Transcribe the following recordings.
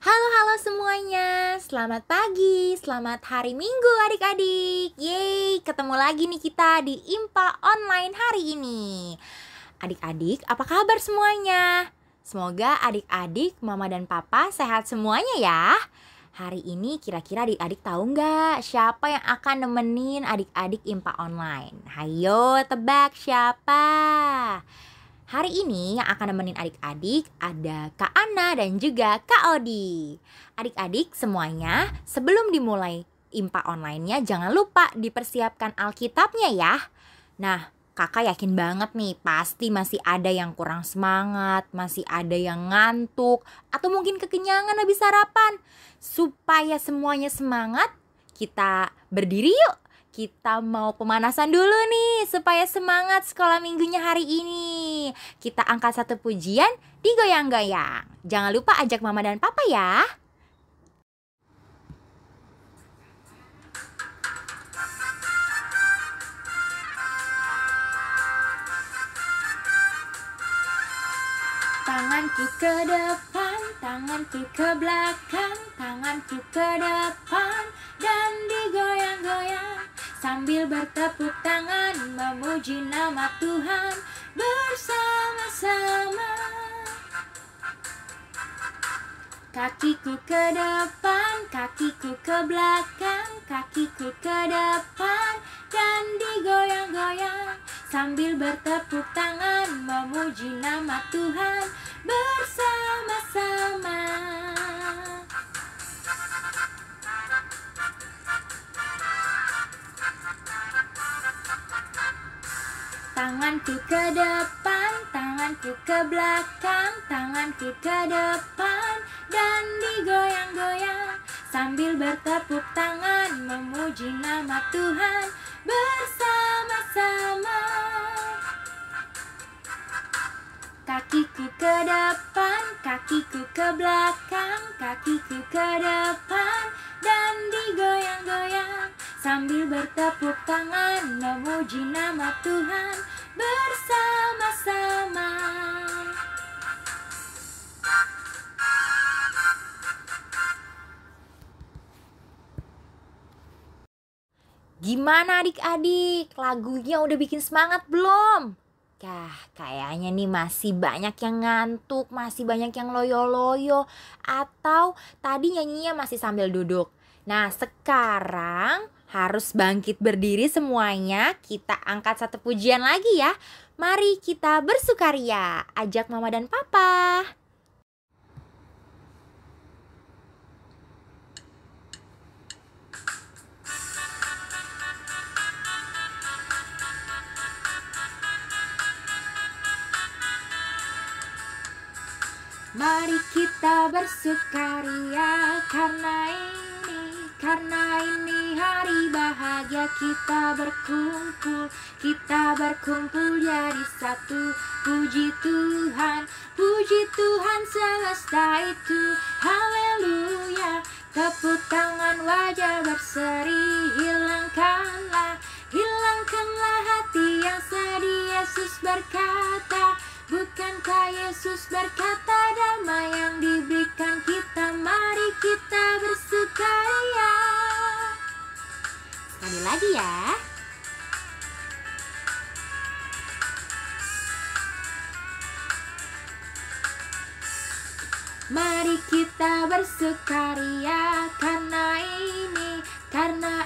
Halo semuanya, selamat pagi, selamat hari Minggu adik-adik. Yeay, ketemu lagi nih kita di IMPA Online hari ini. Adik-adik, apa kabar semuanya? Semoga adik-adik, mama dan papa sehat semuanya ya. Hari ini kira-kira adik-adik tahu nggak siapa yang akan nemenin adik-adik IMPA Online? Hayo tebak siapa? Hari ini yang akan nemenin adik-adik ada Kak Ana dan juga Kak Odi. Adik-adik semuanya, sebelum dimulai IMPA online-nya jangan lupa dipersiapkan Alkitabnya ya. Nah, kakak yakin banget nih pasti masih ada yang kurang semangat, masih ada yang ngantuk, atau mungkin kekenyangan habis sarapan. Supaya semuanya semangat, kita berdiri yuk. Kita mau pemanasan dulu nih supaya semangat sekolah minggunya hari ini. Kita angkat satu pujian, digoyang-goyang. Jangan lupa ajak mama dan papa ya. Tanganku ke depan, tanganku ke belakang, tanganku ke depan dan digoyang-goyang sambil bertepuk tangan memuji nama Tuhan bersama-sama. Kakiku ke depan, kakiku ke belakang, kakiku ke depan dan digoyang-goyang sambil bertepuk tangan memuji nama Tuhan bersama-sama. Tanganku ke depan, tanganku ke belakang, tanganku ke depan dan digoyang-goyang sambil bertepuk tangan memuji nama Tuhan bersama-sama. Kakiku ke depan, kakiku ke belakang, kakiku ke depan dan digoyang-goyang sambil bertepuk tangan memuji nama Tuhan bersama-sama. Gimana adik-adik? Lagunya udah bikin semangat belum? Kayaknya nih masih banyak yang ngantuk, masih banyak yang loyo-loyo, atau tadi nyanyinya masih sambil duduk. Nah, sekarang harus bangkit berdiri semuanya. Kita angkat satu pujian lagi ya. Mari kita bersukaria. Ajak mama dan papa. Mari kita bersukaria karena ini hari bahagia. Kita berkumpul jadi satu. Puji Tuhan semesta itu, haleluya. Tepuk tangan, wajah berseri, hilangkanlah hati yang sedih. Yesus berkata, bukankah Yesus berkata damai yang diberikan kita? Mari kita bersukaria. Sekali lagi ya. Mari kita bersukaria karena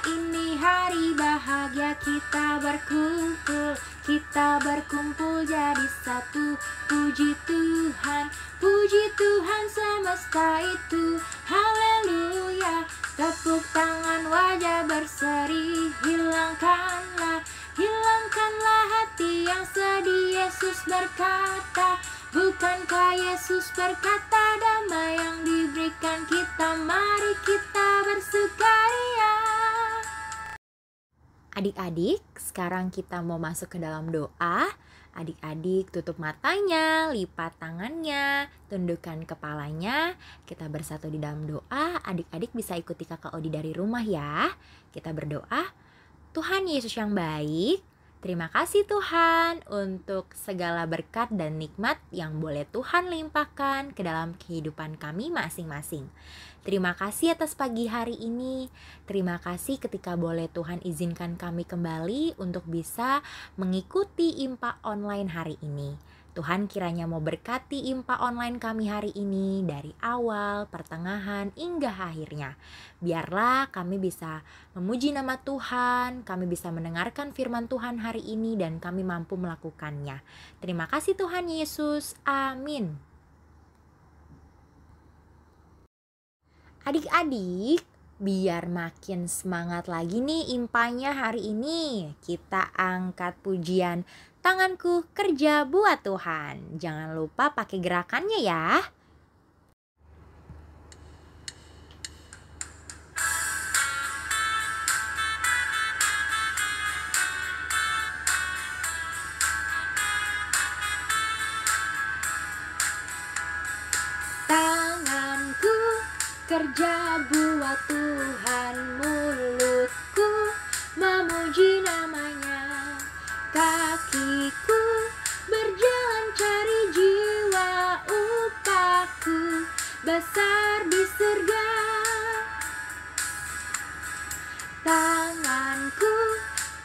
ini hari bahagia. Kita berkumpul jadi satu. Puji Tuhan semesta itu, haleluya. Tepuk tangan, wajah berseri, hilangkanlah hati yang sedih. Yesus berkata, bukankah Yesus berkata damai yang diberikan kita? Mari kita bersukaria. Adik-adik, sekarang kita mau masuk ke dalam doa. Adik-adik tutup matanya, lipat tangannya, tundukkan kepalanya. Kita bersatu di dalam doa. Adik-adik bisa ikuti kakak Odi dari rumah ya. Kita berdoa. Tuhan Yesus yang baik, Terima kasih Tuhan untuk segala berkat dan nikmat yang boleh Tuhan limpahkan ke dalam kehidupan kami masing-masing. Terima kasih atas pagi hari ini. Terima kasih ketika boleh Tuhan izinkan kami kembali untuk bisa mengikuti IMPA online hari ini. Tuhan kiranya mau berkati IMPA online kami hari ini dari awal, pertengahan, hingga akhirnya. Biarlah kami bisa memuji nama Tuhan, kami bisa mendengarkan firman Tuhan hari ini dan kami mampu melakukannya. Terima kasih Tuhan Yesus. Amin. Adik-adik, biar makin semangat lagi nih impanya hari ini, kita angkat pujian Tanganku Kerja Buat Tuhan. Jangan lupa pakai gerakannya ya. Tanganku kerja buat Tuhan, mulutku memuji namanya, kakiku berjalan cari jiwa, upahku besar di surga. Tanganku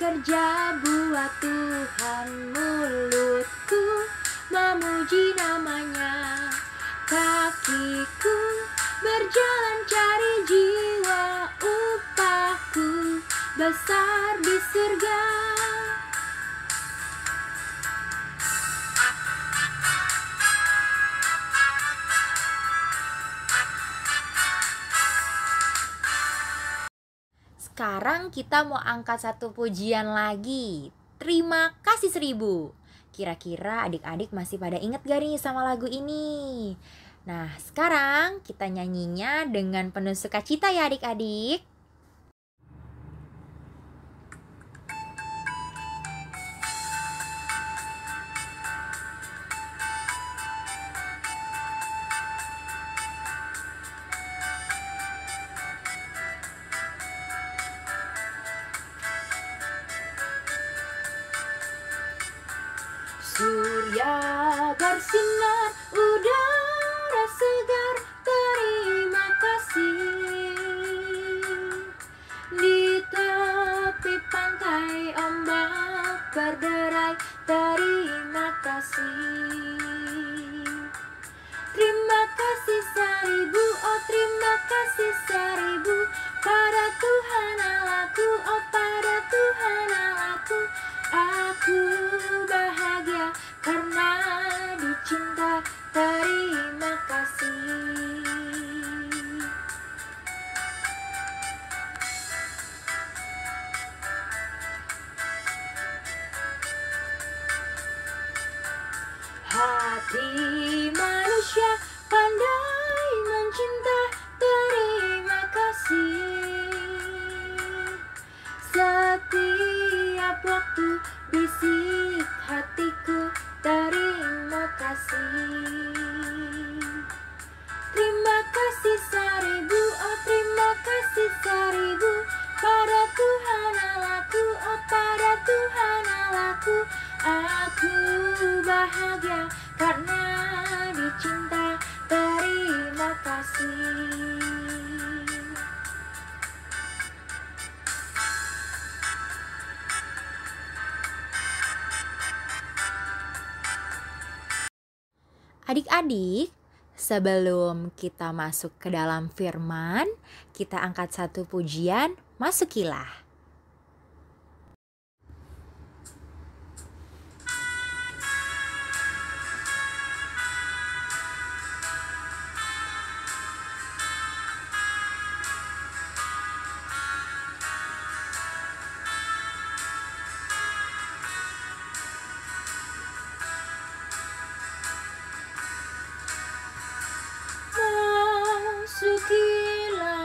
kerja buat Tuhan, mulutku memuji namanya, kakiku berjalan cari jiwa, upahku besar di surga. Sekarang kita mau angkat satu pujian lagi. Terima kasih 1000. Kira-kira adik-adik masih pada inget gak nih sama lagu ini? Nah, sekarang kita nyanyinya dengan penuh sukacita ya adik-adik. Surya bersinar, udara segar, terima kasih. Di tepi pantai ombak berderai, terima kasih. Terima kasih 1000, oh terima kasih 1000 pada Tuhan Allahku, oh pada Tuhan Allahku. Aku bahagia karena dicinta, terima kasih. Hati manusia pandai mencinta, terima kasih. Setiap waktu bisik hatiku, terima kasih. Terima kasih 1000, oh terima kasih 1000 pada Tuhan Allahku, oh pada Tuhan Allahku. Aku bahagia karena dicinta, terima kasih. Adik-adik, sebelum kita masuk ke dalam firman, kita angkat satu pujian, masukilah. Masukilah,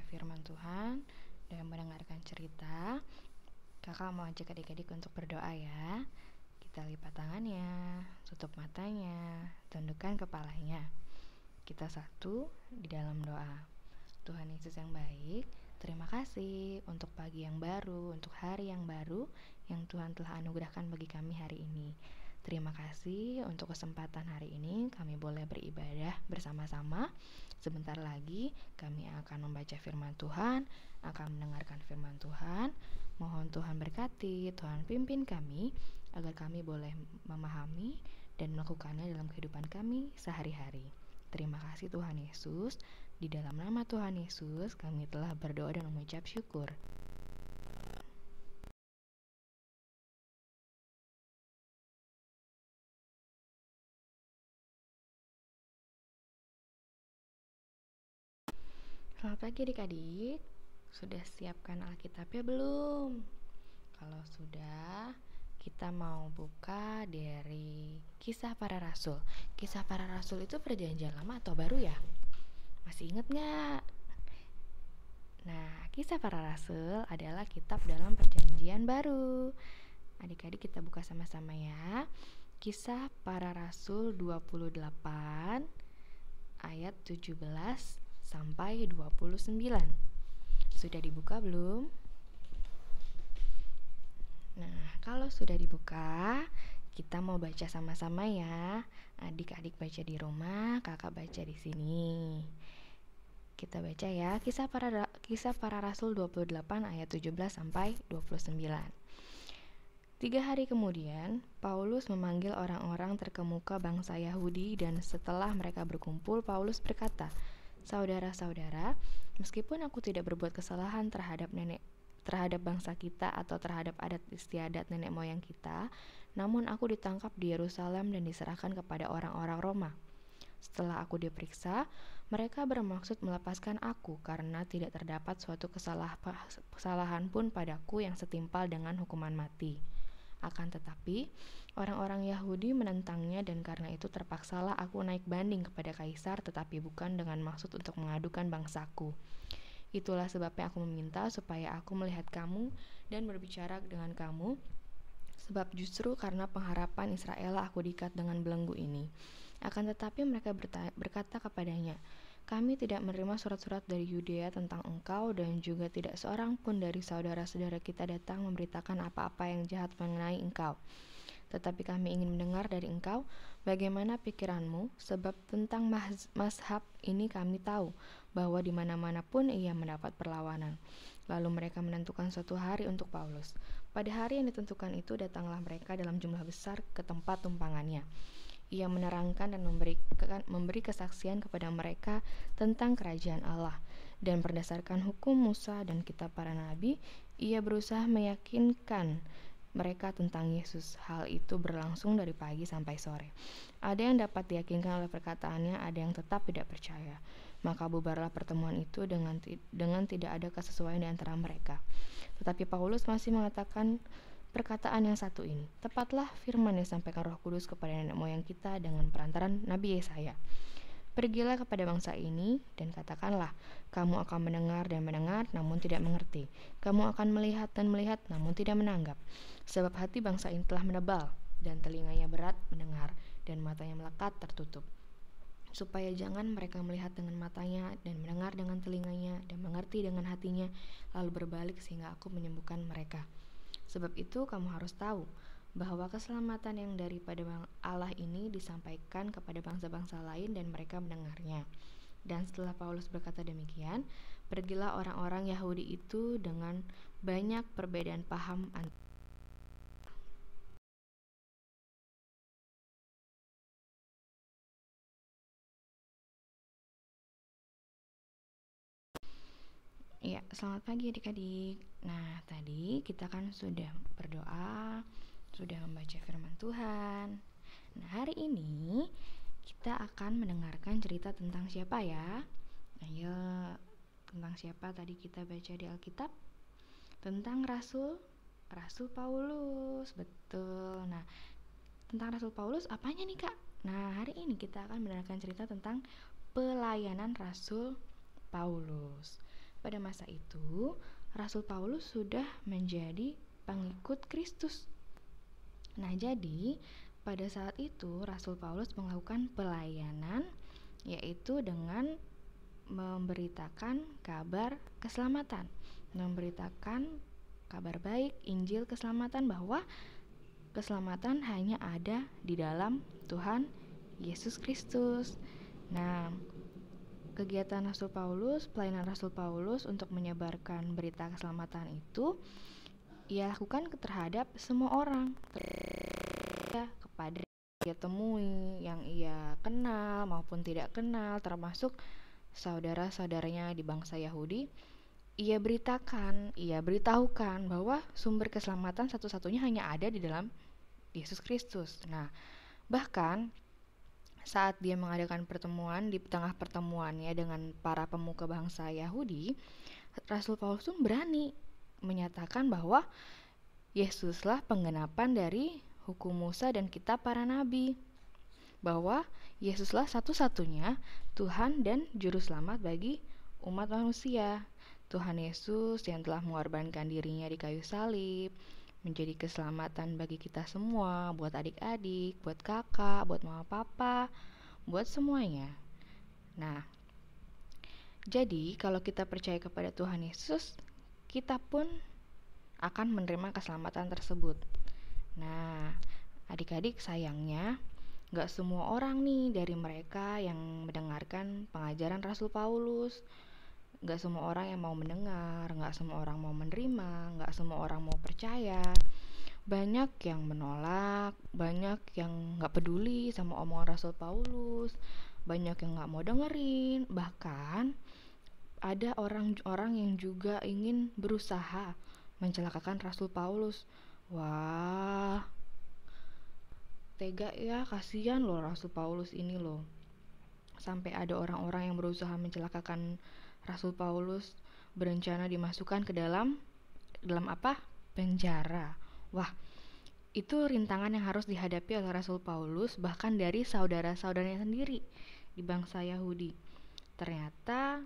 firman Tuhan dan mendengarkan cerita, kakak mau ajak adik-adik untuk berdoa ya. Kita lipat tangannya, tutup matanya, tundukkan kepalanya. Kita satu di dalam doa. Tuhan Yesus yang baik, terima kasih untuk pagi yang baru, untuk hari yang baru yang Tuhan telah anugerahkan bagi kami hari ini. Terima kasih untuk kesempatan hari ini kami boleh beribadah bersama-sama. Sebentar lagi kami akan membaca firman Tuhan, akan mendengarkan firman Tuhan. Mohon Tuhan berkati, Tuhan pimpin kami agar kami boleh memahami dan melakukannya dalam kehidupan kami sehari-hari. Terima kasih Tuhan Yesus. Di dalam nama Tuhan Yesus kami telah berdoa dan mengucap syukur. Selamat pagi adik-adik. Sudah siapkan Alkitabnya belum? Kalau sudah, kita mau buka dari Kisah Para Rasul. Kisah Para Rasul itu perjanjian lama atau baru ya? Masih ingat gak? Nah, Kisah Para Rasul adalah kitab dalam perjanjian baru. Adik-adik kita buka sama-sama ya. Kisah Para Rasul 28 ayat 17 sampai 29. Sudah dibuka belum? Nah, kalau sudah dibuka, kita mau baca sama-sama ya. Adik-adik baca di rumah, kakak baca di sini. Kita baca ya, Kisah Para Rasul 28 ayat 17 sampai 29. 3 hari kemudian, Paulus memanggil orang-orang terkemuka bangsa Yahudi dan setelah mereka berkumpul, Paulus berkata, "Saudara-saudara, meskipun aku tidak berbuat kesalahan terhadap bangsa kita atau terhadap adat istiadat nenek moyang kita, namun aku ditangkap di Yerusalem dan diserahkan kepada orang-orang Roma. Setelah aku diperiksa, mereka bermaksud melepaskan aku karena tidak terdapat suatu kesalahan pun padaku yang setimpal dengan hukuman mati. Akan tetapi, orang-orang Yahudi menentangnya dan karena itu terpaksalah aku naik banding kepada kaisar, tetapi bukan dengan maksud untuk mengadukan bangsaku. Itulah sebabnya aku meminta supaya aku melihat kamu dan berbicara dengan kamu, sebab justru karena pengharapan Israel aku diikat dengan belenggu ini." Akan tetapi mereka berkata kepadanya, "Kami tidak menerima surat-surat dari Yudea tentang engkau dan juga tidak seorang pun dari saudara-saudara kita datang memberitakan apa-apa yang jahat mengenai engkau. Tetapi kami ingin mendengar dari engkau bagaimana pikiranmu, sebab tentang mazhab ini kami tahu bahwa di mana-mana pun ia mendapat perlawanan." Lalu mereka menentukan suatu hari untuk Paulus. Pada hari yang ditentukan itu datanglah mereka dalam jumlah besar ke tempat tumpangannya. Ia menerangkan dan memberi kesaksian kepada mereka tentang kerajaan Allah. Dan berdasarkan hukum Musa dan kitab para nabi, ia berusaha meyakinkan mereka tentang Yesus. Hal itu berlangsung dari pagi sampai sore. Ada yang dapat diyakinkan oleh perkataannya, ada yang tetap tidak percaya. Maka bubarlah pertemuan itu dengan tidak ada kesesuaian di antara mereka. Tetapi Paulus masih mengatakan perkataan yang satu ini, "Tepatlah firman yang disampaikan Roh Kudus kepada nenek moyang kita dengan perantaran Nabi Yesaya. Pergilah kepada bangsa ini dan katakanlah, kamu akan mendengar dan mendengar namun tidak mengerti. Kamu akan melihat dan melihat namun tidak menanggap. Sebab hati bangsa ini telah menebal dan telinganya berat mendengar dan matanya melekat tertutup. Supaya jangan mereka melihat dengan matanya dan mendengar dengan telinganya dan mengerti dengan hatinya, lalu berbalik sehingga aku menyembuhkan mereka. Sebab itu kamu harus tahu bahwa keselamatan yang daripada Allah ini disampaikan kepada bangsa-bangsa lain dan mereka mendengarnya." Dan setelah Paulus berkata demikian, pergilah orang-orang Yahudi itu dengan banyak perbedaan paham Ya, selamat pagi adik-adik. Nah, tadi kita kan sudah berdoa, sudah membaca firman Tuhan. Nah, hari ini kita akan mendengarkan cerita tentang siapa ya? Ayo, tentang siapa tadi kita baca di Alkitab? Tentang Rasul Paulus, betul. Nah, tentang Rasul Paulus apanya nih Kak? Nah, hari ini kita akan mendengarkan cerita tentang pelayanan Rasul Paulus. Pada masa itu, Rasul Paulus sudah menjadi pengikut Kristus. Nah, jadi pada saat itu Rasul Paulus melakukan pelayanan, yaitu dengan memberitakan kabar keselamatan, memberitakan kabar baik, Injil keselamatan, bahwa keselamatan hanya ada di dalam Tuhan Yesus Kristus. Nah, kegiatan Rasul Paulus, pelayanan Rasul Paulus untuk menyebarkan berita keselamatan itu ia lakukan terhadap semua orang, kepada ia temui, yang ia kenal maupun tidak kenal, termasuk saudara-saudaranya di bangsa Yahudi. Ia beritahukan bahwa sumber keselamatan satu-satunya hanya ada di dalam Yesus Kristus. Nah, bahkan saat dia mengadakan pertemuan, di tengah pertemuannya dengan para pemuka bangsa Yahudi, Rasul Paulus pun berani menyatakan bahwa Yesuslah penggenapan dari hukum Musa dan kitab para nabi, bahwa Yesuslah satu-satunya Tuhan dan juru selamat bagi umat manusia. Tuhan Yesus yang telah mengorbankan dirinya di kayu salib menjadi keselamatan bagi kita semua, buat adik-adik, buat kakak, buat mama papa, buat semuanya. Nah, jadi kalau kita percaya kepada Tuhan Yesus, kita pun akan menerima keselamatan tersebut. Nah, adik-adik, sayangnya gak semua orang nih dari mereka yang mendengarkan pengajaran Rasul Paulus. Gak semua orang yang mau mendengar, gak semua orang mau menerima, gak semua orang mau percaya. Banyak yang menolak, banyak yang gak peduli sama omongan Rasul Paulus, banyak yang gak mau dengerin. Bahkan ada orang-orang yang juga ingin berusaha mencelakakan Rasul Paulus. Wah, tega ya, kasihan loh Rasul Paulus ini loh. Sampai ada orang-orang yang berusaha mencelakakan Rasul Paulus, berencana dimasukkan ke dalam apa? Penjara. Wah, itu rintangan yang harus dihadapi oleh Rasul Paulus, bahkan dari saudara-saudaranya sendiri di bangsa Yahudi. Ternyata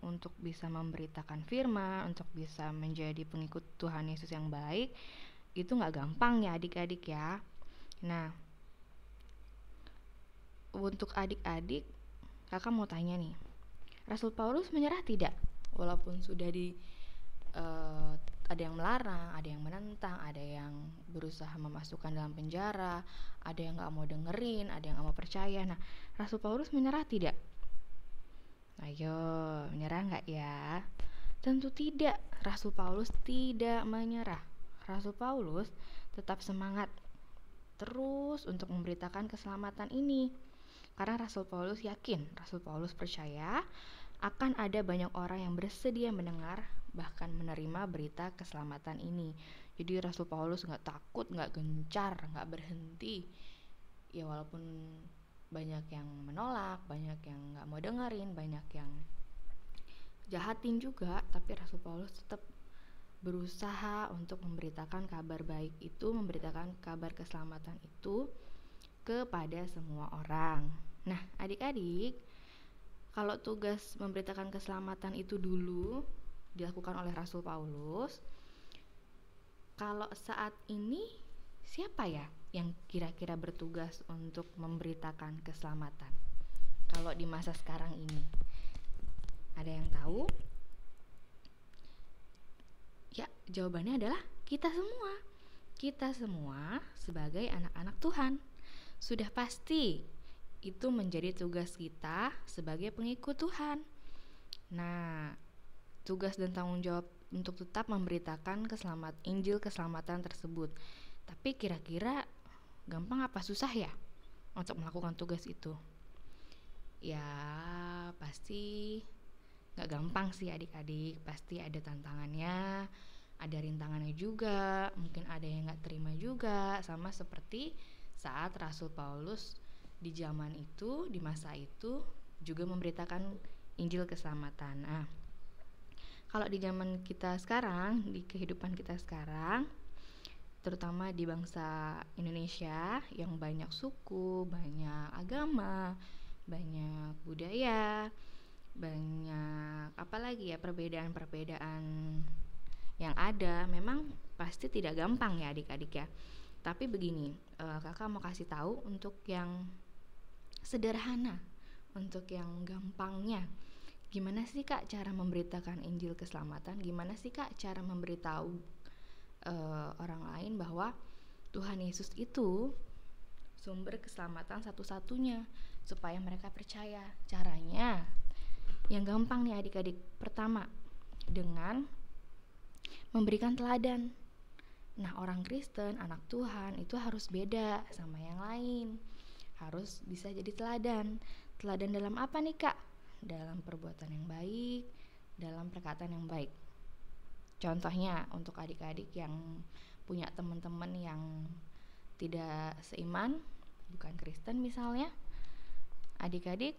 untuk bisa memberitakan firman, untuk bisa menjadi pengikut Tuhan Yesus yang baik, itu gak gampang ya adik-adik ya. Nah, untuk adik-adik, kakak mau tanya nih, Rasul Paulus menyerah tidak? Walaupun sudah ada yang melarang, ada yang menentang, ada yang berusaha memasukkan dalam penjara, ada yang gak mau dengerin, ada yang gak mau percaya. Nah, Rasul Paulus menyerah tidak? Ayo, menyerah gak ya? Tentu tidak. Rasul Paulus tidak menyerah. Rasul Paulus tetap semangat terus untuk memberitakan keselamatan ini. Karena Rasul Paulus yakin, Rasul Paulus percaya akan ada banyak orang yang bersedia mendengar, bahkan menerima berita keselamatan ini. Jadi Rasul Paulus gak takut, gak gencar, gak berhenti. Ya walaupun banyak yang menolak, banyak yang gak mau dengerin, banyak yang jahatin juga, tapi Rasul Paulus tetap berusaha untuk memberitakan kabar baik itu, memberitakan kabar keselamatan itu kepada semua orang. Nah, adik-adik, kalau tugas memberitakan keselamatan itu dulu dilakukan oleh Rasul Paulus, kalau saat ini siapa ya yang kira-kira bertugas untuk memberitakan keselamatan? Kalau di masa sekarang ini, ada yang tahu? Ya, jawabannya adalah kita semua. Kita semua sebagai anak-anak Tuhan. Sudah pasti itu menjadi tugas kita sebagai pengikut Tuhan. Nah, tugas dan tanggung jawab untuk tetap memberitakan Injil keselamatan tersebut. Tapi kira-kira gampang apa susah ya untuk melakukan tugas itu? Ya, pasti gak gampang sih adik-adik. Pasti ada tantangannya, ada rintangannya juga. Mungkin ada yang gak terima juga. Sama seperti saat Rasul Paulus di zaman itu, di masa itu juga memberitakan Injil keselamatan. Nah, kalau di zaman kita sekarang, di kehidupan kita sekarang, terutama di bangsa Indonesia yang banyak suku, banyak agama, banyak budaya, banyak apalagi ya perbedaan-perbedaan yang ada. Memang pasti tidak gampang ya adik-adik ya. Tapi begini, kakak mau kasih tahu untuk yang sederhana, untuk yang gampangnya. Gimana sih kak cara memberitakan Injil keselamatan? Gimana sih kak cara memberitahu orang lain bahwa Tuhan Yesus itu sumber keselamatan satu-satunya, supaya mereka percaya? Caranya yang gampang nih adik-adik. Pertama, dengan memberikan teladan. Nah, orang Kristen, anak Tuhan itu harus beda sama yang lain. Harus bisa jadi teladan. Teladan dalam apa nih kak? Dalam perbuatan yang baik, dalam perkataan yang baik. Contohnya untuk adik-adik yang punya teman-teman yang tidak seiman, bukan Kristen misalnya, adik-adik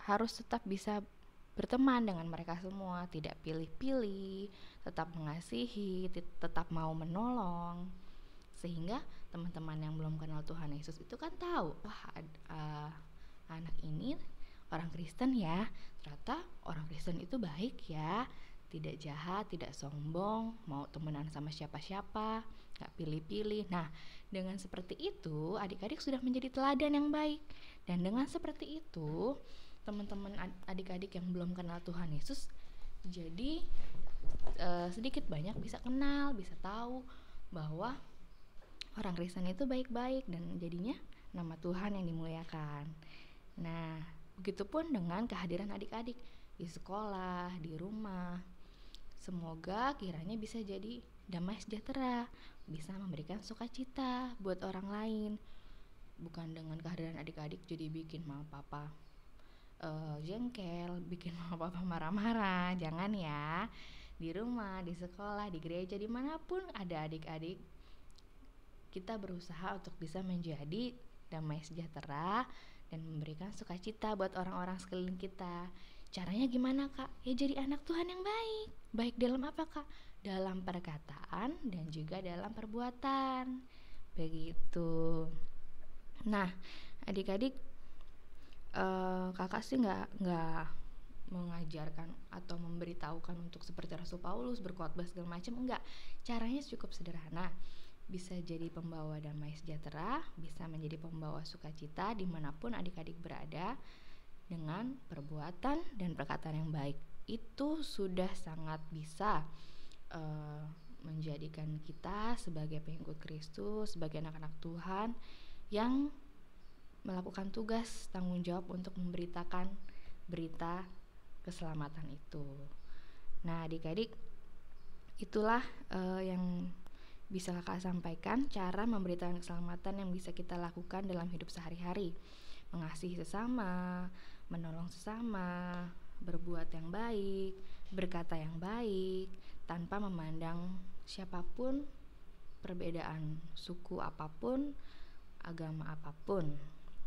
harus tetap bisa berteman dengan mereka semua, tidak pilih-pilih, tetap mengasihi, tetap mau menolong, sehingga teman-teman yang belum kenal Tuhan Yesus itu kan tahu, wah anak ini orang Kristen ya, ternyata orang Kristen itu baik ya, tidak jahat, tidak sombong, mau temenan sama siapa-siapa, gak pilih-pilih. Nah, dengan seperti itu adik-adik sudah menjadi teladan yang baik. Dan dengan seperti itu teman-teman adik-adik yang belum kenal Tuhan Yesus jadi sedikit banyak bisa kenal, bisa tahu bahwa orang Kristen itu baik-baik, dan jadinya nama Tuhan yang dimuliakan. Nah, begitupun dengan kehadiran adik-adik di sekolah, di rumah. Semoga kiranya bisa jadi damai sejahtera, bisa memberikan sukacita buat orang lain. Bukan dengan kehadiran adik-adik jadi bikin mama papa jengkel, bikin mama papa marah-marah. Jangan ya. Di rumah, di sekolah, di gereja, dimanapun ada adik-adik, kita berusaha untuk bisa menjadi damai sejahtera dan memberikan sukacita buat orang-orang sekeliling kita. Caranya gimana kak? Ya jadi anak Tuhan yang baik. Baik dalam apa kak? Dalam perkataan dan juga dalam perbuatan. Begitu. Nah, adik-adik, kakak sih nggak mengajarkan atau memberitahukan untuk seperti Rasul Paulus berkhotbah segala macam, enggak. Caranya cukup sederhana. Bisa jadi pembawa damai sejahtera, bisa menjadi pembawa sukacita dimanapun adik-adik berada, dengan perbuatan dan perkataan yang baik. Itu sudah sangat bisa menjadikan kita sebagai pengikut Kristus, sebagai anak-anak Tuhan yang melakukan tugas tanggung jawab untuk memberitakan berita keselamatan itu. Nah, adik-adik, itulah yang bisa kakak sampaikan, cara memberitakan keselamatan yang bisa kita lakukan dalam hidup sehari-hari. Mengasihi sesama, menolong sesama, berbuat yang baik, berkata yang baik, tanpa memandang siapapun, perbedaan suku apapun, agama apapun.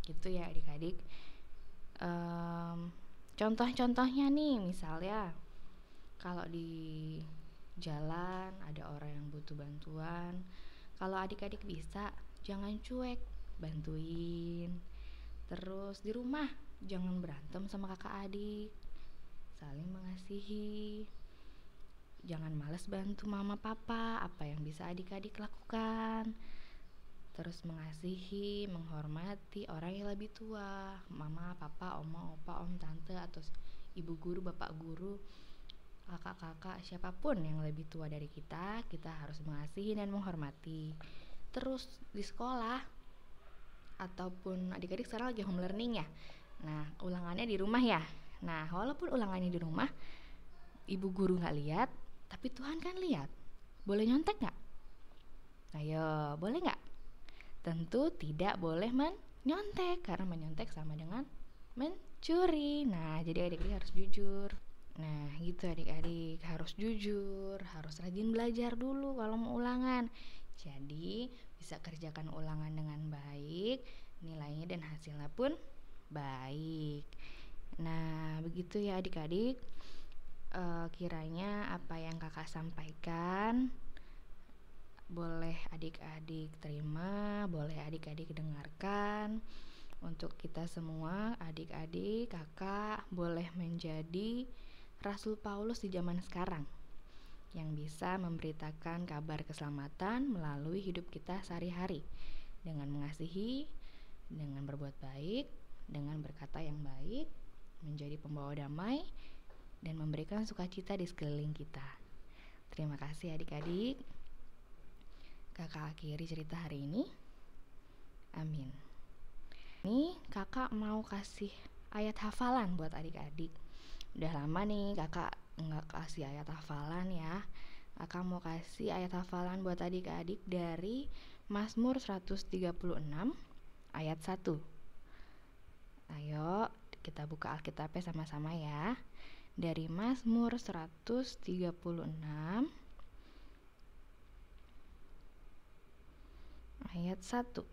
Gitu ya adik-adik. Contoh-contohnya nih, misalnya kalau di jalan ada orang yang butuh bantuan, kalau adik-adik bisa, jangan cuek, bantuin. Terus di rumah jangan berantem sama kakak adik, saling mengasihi. Jangan malas bantu mama papa apa yang bisa adik-adik lakukan. Terus mengasihi, menghormati orang yang lebih tua, mama, papa, oma, opa, om, tante, atau ibu guru, bapak guru, kakak-kakak, siapapun yang lebih tua dari kita harus mengasihi dan menghormati. Terus di sekolah, ataupun adik-adik sekarang lagi home learning ya, nah ulangannya di rumah ya. Nah, walaupun ulangannya di rumah, ibu guru gak lihat, tapi Tuhan kan lihat. Boleh nyontek gak? Ayo, boleh gak? Tentu tidak boleh menyontek, karena menyontek sama dengan mencuri. Nah, jadi adik-adik harus jujur. Nah, gitu adik-adik, harus jujur, harus rajin belajar dulu kalau mau ulangan. Jadi, bisa kerjakan ulangan dengan baik, nilainya dan hasilnya pun baik. Nah, begitu ya adik-adik. Kiranya apa yang kakak sampaikan boleh adik-adik terima, boleh adik-adik dengarkan, Untuk kita semua, adik-adik, kakak, boleh menjadi Rasul Paulus di zaman sekarang yang bisa memberitakan kabar keselamatan melalui hidup kita sehari-hari dengan mengasihi, dengan berbuat baik, dengan berkata yang baik, menjadi pembawa damai, dan memberikan sukacita di sekeliling kita. Terima kasih adik-adik. Kakak akhiri cerita hari ini. Amin. Ini kakak mau kasih ayat hafalan buat adik-adik. Udah lama nih kakak nggak kasih ayat hafalan ya. Kakak mau kasih ayat hafalan buat adik-adik dari Mazmur 136 ayat 1. Ayo kita buka Alkitabnya sama-sama ya. Dari Mazmur 136 ayat 1.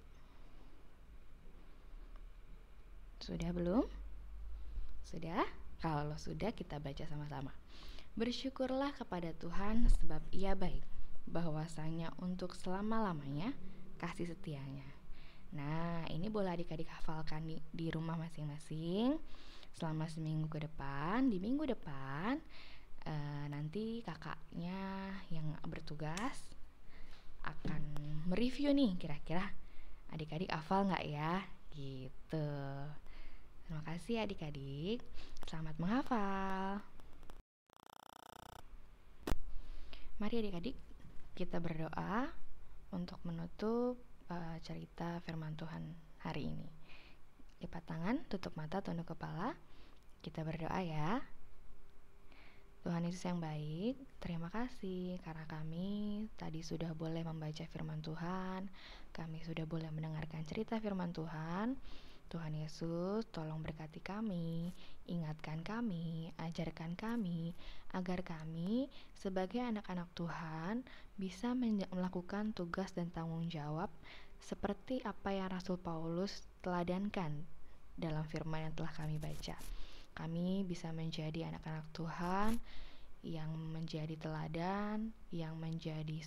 Sudah belum? Sudah? Kalau sudah kita baca sama-sama. Bersyukurlah kepada Tuhan sebab Ia baik, bahwasanya untuk selama-lamanya kasih setianya. Nah, ini boleh adik-adik hafalkan di rumah masing-masing selama seminggu ke depan. Di minggu depan nanti kakaknya yang bertugas akan mereview nih, kira-kira adik-adik hafal nggak ya? Gitu. Terima kasih adik-adik. Selamat menghafal. Mari adik-adik kita berdoa untuk menutup cerita firman Tuhan hari ini. Lipat tangan, tutup mata, tunduk kepala. Kita berdoa ya. Tuhan Yesus yang baik, terima kasih karena kami tadi sudah boleh membaca firman Tuhan. Kami sudah boleh mendengarkan cerita firman Tuhan. Tuhan Yesus, tolong berkati kami, ingatkan kami, ajarkan kami, agar kami sebagai anak-anak Tuhan bisa melakukan tugas dan tanggung jawab seperti apa yang Rasul Paulus teladankan dalam firman yang telah kami baca. Kami bisa menjadi anak-anak Tuhan yang menjadi teladan, yang menjadi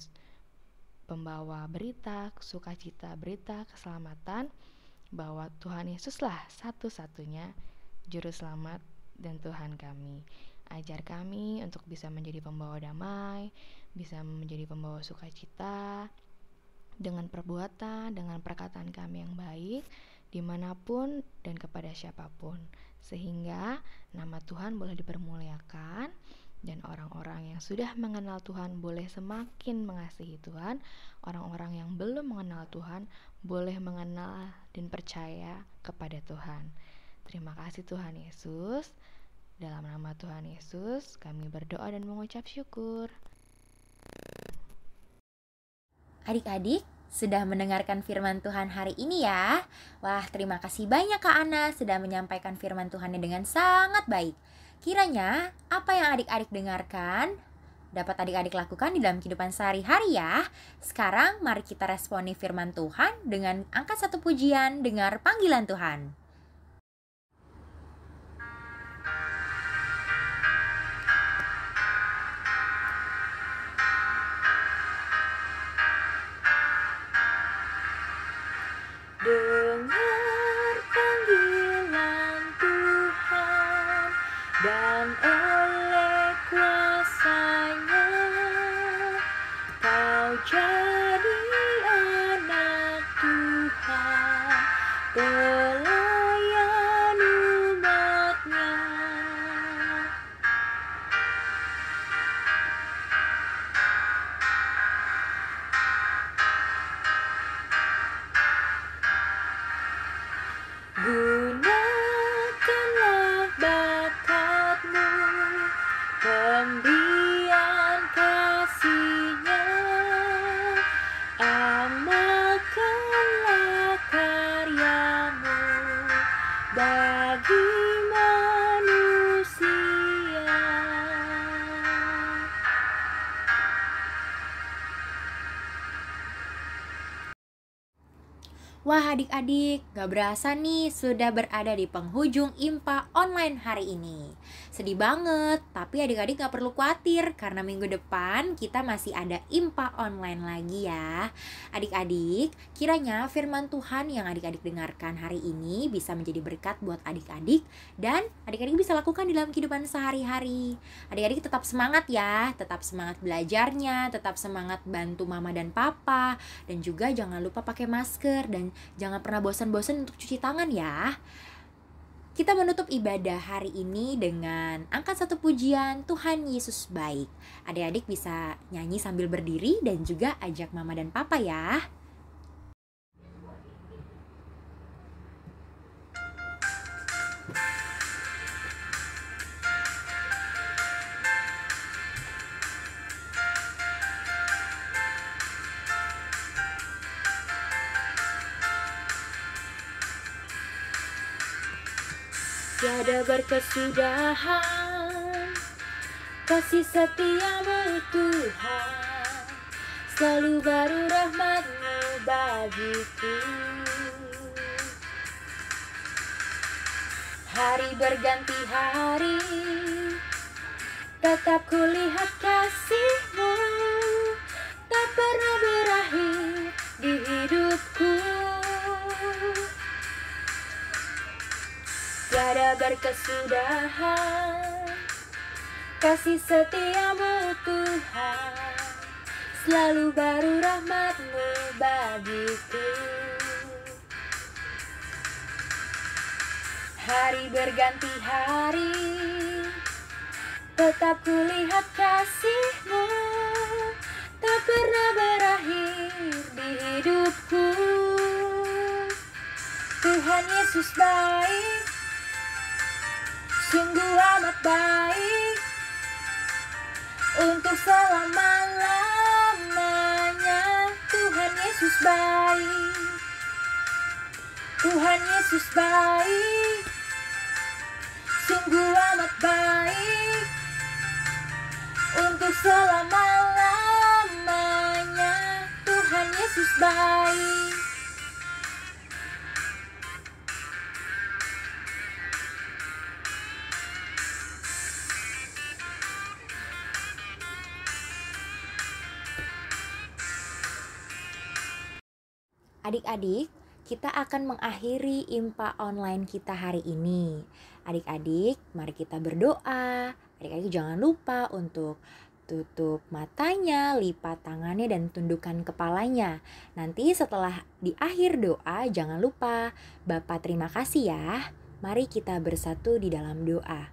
pembawa berita sukacita, berita keselamatan, bahwa Tuhan Yesuslah satu-satunya juru selamat dan Tuhan kami. Ajar kami untuk bisa menjadi pembawa damai, bisa menjadi pembawa sukacita dengan perbuatan, dengan perkataan kami yang baik, dimanapun dan kepada siapapun, sehingga nama Tuhan boleh dipermuliakan dan orang-orang yang sudah mengenal Tuhan boleh semakin mengasihi Tuhan. Orang-orang yang belum mengenal Tuhan boleh mengenal dan percaya kepada Tuhan. Terima kasih Tuhan Yesus. Dalam nama Tuhan Yesus kami berdoa dan mengucap syukur. Adik-adik, sudah mendengarkan firman Tuhan hari ini ya. Wah, terima kasih banyak Kak Ana sudah menyampaikan firman Tuhannya dengan sangat baik. Kiranya apa yang adik-adik dengarkan dapat adik-adik lakukan di dalam kehidupan sehari-hari ya. Sekarang mari kita responi firman Tuhan dengan angkat satu pujian, dengar panggilan Tuhan. Dengar panggilan Tuhan dan oleh kuasa-Nya kau jadi anak Tuhan. Wah adik-adik, gak berasa nih sudah berada di penghujung IMPA online hari ini. Sedih banget, tapi adik-adik gak perlu khawatir karena minggu depan kita masih ada IMPA online lagi ya. Adik-adik, kiranya firman Tuhan yang adik-adik dengarkan hari ini bisa menjadi berkat buat adik-adik dan adik-adik bisa lakukan di dalam kehidupan sehari-hari. Adik-adik tetap semangat ya, tetap semangat belajarnya, tetap semangat bantu mama dan papa, dan juga jangan lupa pakai masker dan jangan pernah bosan-bosan untuk cuci tangan ya. Kita menutup ibadah hari ini dengan angkat satu pujian Tuhan Yesus baik. Adik-adik bisa nyanyi sambil berdiri dan juga ajak mama dan papa ya. Tiada berkesudahan kasih setiamu Tuhan, selalu baru rahmat-Mu bagiku. Hari berganti hari, tetap kulihat kasih-Mu, tak pernah berakhir di hidupku. Tiada berkesudahan kasih setiamu Tuhan, selalu baru rahmat-Mu bagiku. Hari berganti hari, tetap kulihat kasih-Mu, tak pernah berakhir di hidupku. Tuhan Yesus baik, sungguh amat baik, untuk selama-lamanya. Tuhan Yesus baik, Tuhan Yesus baik, sungguh amat baik, untuk selama-lamanya. Tuhan Yesus baik. Adik-adik, kita akan mengakhiri IMPA online kita hari ini. Adik-adik, mari kita berdoa. Adik-adik jangan lupa untuk tutup matanya, lipat tangannya, dan tundukkan kepalanya. Nanti setelah di akhir doa, jangan lupa Bapa terima kasih ya. Mari kita bersatu di dalam doa.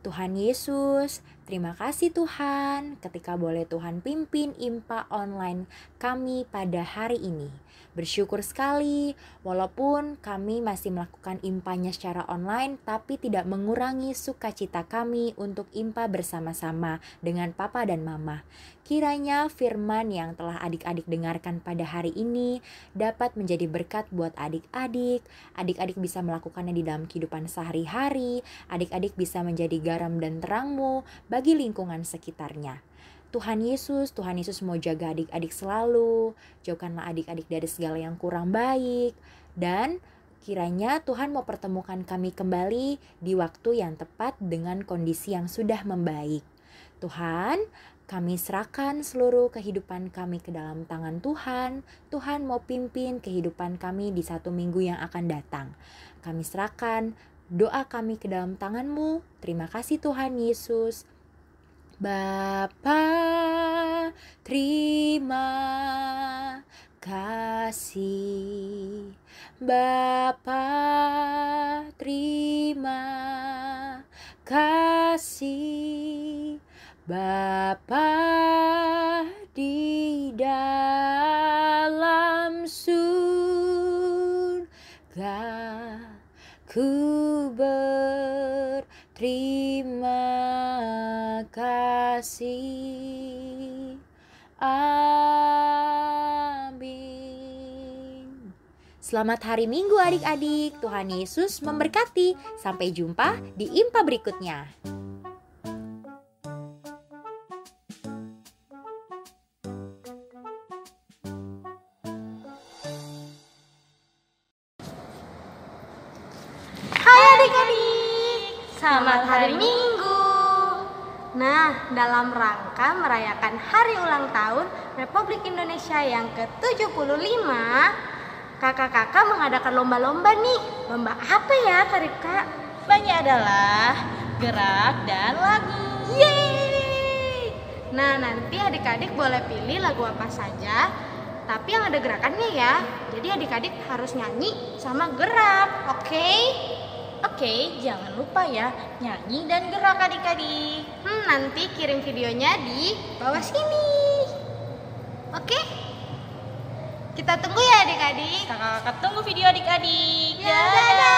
Tuhan Yesus, terima kasih Tuhan ketika boleh Tuhan pimpin IMPA online kami pada hari ini. Bersyukur sekali walaupun kami masih melakukan IMPA-nya secara online, tapi tidak mengurangi sukacita kami untuk IMPA bersama-sama dengan Papa dan Mama. Kiranya firman yang telah adik-adik dengarkan pada hari ini dapat menjadi berkat buat adik-adik. Adik-adik bisa melakukannya di dalam kehidupan sehari-hari. Adik-adik bisa menjadi garam dan terang-Mu bagi lingkungan sekitarnya. Tuhan Yesus mau jaga adik-adik selalu. Jauhkanlah adik-adik dari segala yang kurang baik. Dan kiranya Tuhan mau pertemukan kami kembali di waktu yang tepat dengan kondisi yang sudah membaik. Tuhan, kami serahkan seluruh kehidupan kami ke dalam tangan Tuhan. Tuhan mau pimpin kehidupan kami di 1 minggu yang akan datang. Kami serahkan doa kami ke dalam tangan-Mu. Terima kasih Tuhan Yesus. Bapa, terima kasih. Bapa, terima kasih. Bapa di dalam surga, ku berterima kasih. Amin. Selamat hari Minggu adik-adik. Tuhan Yesus memberkati. Sampai jumpa di IMPA berikutnya. adik-adik, selamat hari Minggu. Nah, dalam rangka merayakan hari ulang tahun Republik Indonesia yang ke-75, kakak-kakak mengadakan lomba-lomba nih. Lomba apa ya, Kak Ripka? Lombanya adalah gerak dan lagu. Yeay! Nah, nanti adik-adik boleh pilih lagu apa saja, tapi yang ada gerakannya ya. Jadi adik-adik harus nyanyi sama gerak, oke? Oke, jangan lupa ya, nyanyi dan gerak adik-adik. Nanti kirim videonya di bawah sini. Oke? Kita tunggu ya adik-adik. Kakak-kakak tunggu video adik-adik. Ya, dadah.